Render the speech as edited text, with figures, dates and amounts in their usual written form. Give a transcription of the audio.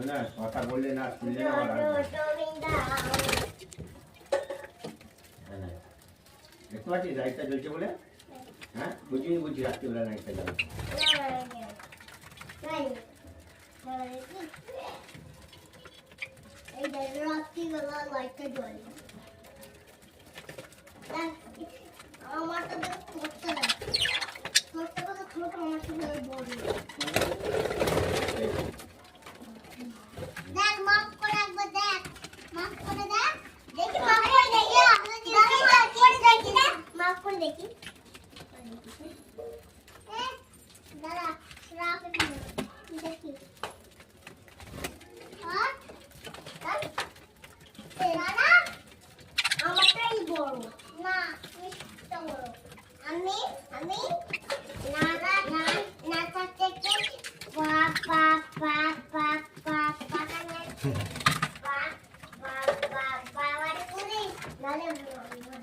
না কথা বললে না শুনলে না দেখতে পাচ্ছিস লাইটটা জ্বলছে বলে? হ্যাঁ বুঝিয়ে বুঝি রাত্রিবেলা লাইটটা জ্বলছে। এই রাত্রিবেলা লাইটটা জ্বলে আমারটা দেখ করতে দেখ করতে করতে ছোট আমার সাথে বড় দেখ মাফ করে একবার দেখ মাফ করে দেখ দেখি মাফ করে দেখি মাফ করে দেখি না মাফ করে দেখি দাদা রাখ দেখি আর দাদা আমারটাই বড় না মিষ্টিটা বড় আমি না না করতে পা পা পা পা পা পা পা পা পা পা পা পা পা